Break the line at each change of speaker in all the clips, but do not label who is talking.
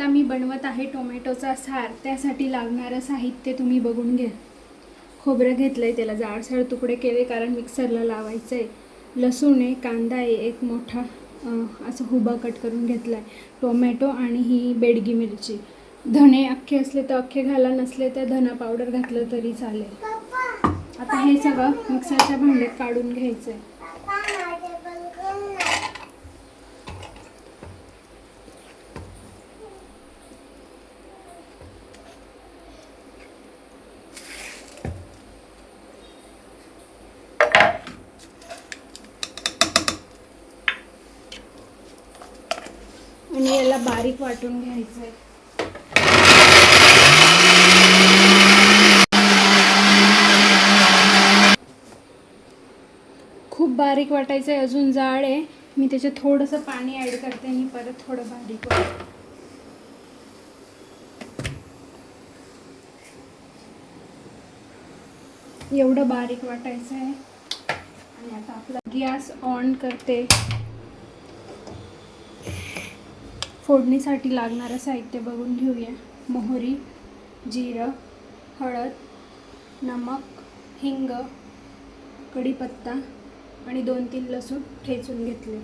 आता मी बनवत आहे टोमॅटोचा सार. त्यासाठी लागणारं साहित्य तुम्ही बघून घ्या. खोबरं घेतलं आहे, त्याला जाडसर तुकडे केले कारण मिक्सरला लावायचं आहे. लसूण आहे, कांदा आहे एक मोठा असं हुबा कट करून घेतला आहे, टोमॅटो आणि ही बेडगी मिरची. धणे अख्खे असले तर अख्खे घाला, नसले तर धना पावडर घातलं तरी चालेल. आता हे सगळं मिक्सरच्या भांड्यात काढून घ्यायचं आहे. आणि याला बारीक वाटून घ्यायचं आहे. खूप बारीक वाटायचं आहे, अजून जाड आहे. मी त्याच्यात थोडंसं पाणी ॲड करते आणि परत थोडं बारीक वाटते. एवढं बारीक वाटायचं आहे. आणि आता आपला गॅस ऑन करते. फोडणीसाठी लागणारं साहित्य बघून घेऊया. मोहरी, जिरं, हळद, नमक, हिंग, कढीपत्ता आणि 2-3 लसूण ठेचून घेतले.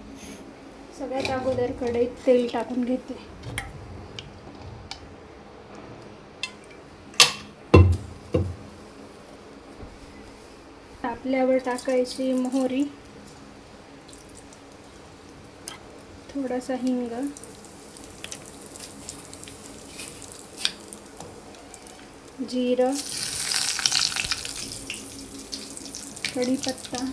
सगळ्यात अगोदर कढईत तेल टाकून घेते. तापल्यावर टाकायची मोहरी, थोडासा हिंग, जिरं, कढीपत्ता,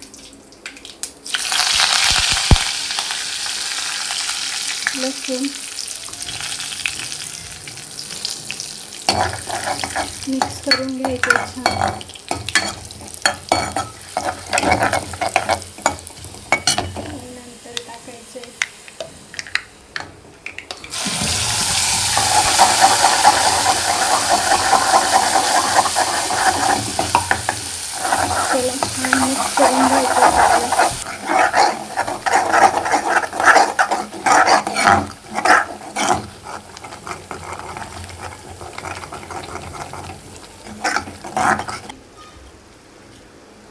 लसूण मिक्स करून घ्यायचं छान. नंतर टाकायचे त्याला छान मिक्स करून घ्यायचं.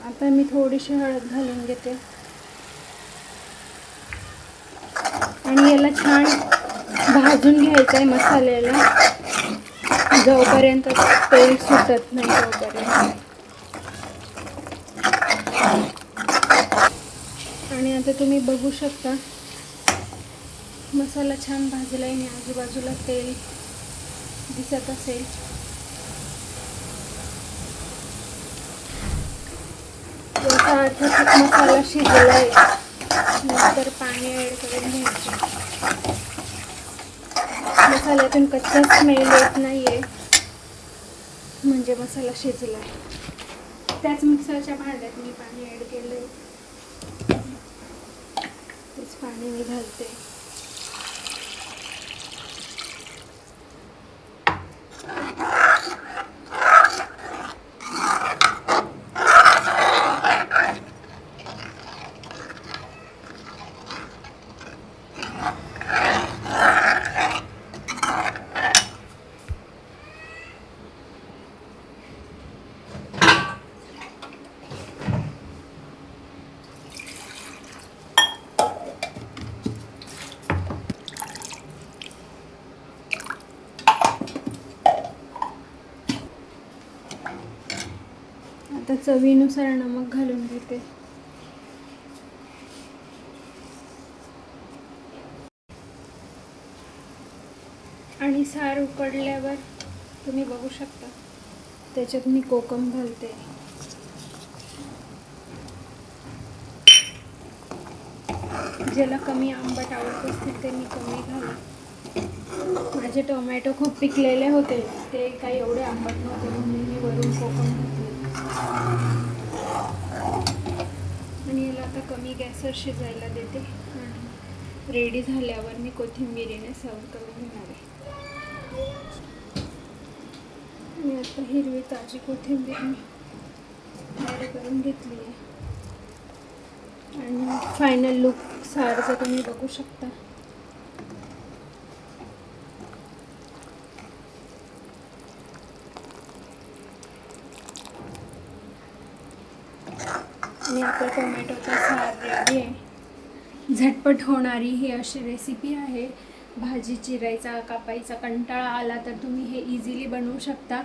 आता मी थोडीशी हळद घालून घेते आणि याला छान भाजून घ्यायचं आहे मसाल्याला, जोपर्यंत तेल सुटत नाही तोपर्यंत. आणि आता तुम्ही बघू शकता मसाला छान भाजला आहे आणि आजूबाजूला तेल दिसत असेल. याचा अर्थ मसाला शिजला आहे. नंतर पाणी ॲड करून घ्यायचं. मसाल्यातून कच्चा स्मेल येत नाही आहे म्हणजे मसाला शिजला आहे. त्याच मिक्सरच्या भांड्यात मी पाणी ॲड केलं आहे, तेच पाणी मी घालते. आता चवीनुसार नमक घालून घेते. आणि सार उकडल्यावर तुम्ही बघू शकता त्याच्यात मी कोकम घालते. ज्याला कमी आंबट आवडत असतील त्यांनी कमी घाला. माझे टोमॅटो खूप पिकलेले होते, ते काही एवढे आंबट नव्हते म्हणून मी वरून कोकम घातले. आणि याला आता कमी गॅसवर शिजायला देते. आणि रेडी झाल्यावर मी कोथिंबीरीने सर्व करून घेणार आहे. मी आता हिरवी ताजी कोथिंबीर ॲड करून घेतली आहे. आणि फायनल लुक सारचं तुम्ही बघू शकता. आणि आपला टोमॅटोचा सार रेडी आहे. झटपट होणारी ही अशी रेसिपी आहे. भाजी चिरायचा कापायचा कंटाळा आला तर तुम्ही हे इझिली बनवू शकता.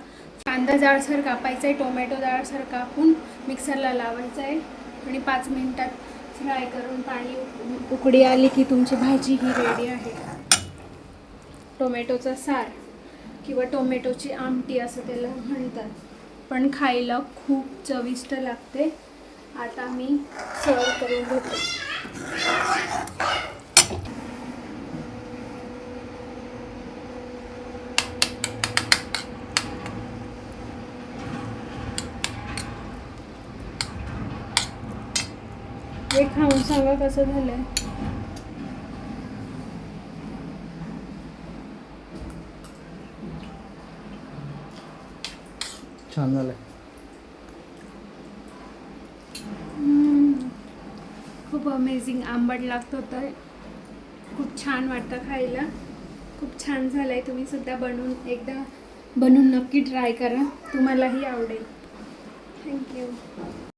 कांदा जाडसर कापायचा आहे, टोमॅटो जाडसर कापून मिक्सरला लावायचा आहे आणि 5 मिनिटात फ्राय करून पाणी उकळी आली की तुमची भाजी ही रेडी आहे. टोमॅटोचा सार किंवा टोमॅटोची आमटी असं त्याला म्हणतात, पण खायला खूप चविष्ट लागते. आता मी सर्व करून घेते. हे खाऊन सांगा कसं झालंय.
छान झालंय.
खूप अमेझिंग आंबट लागत होतं. खूप छान वाटतं खायला. खूप छान झालंय. तुम्ही सुद्धा एकदा बनवून नक्की ट्राय करा, तुम्हालाही आवडेल. थँक्यू.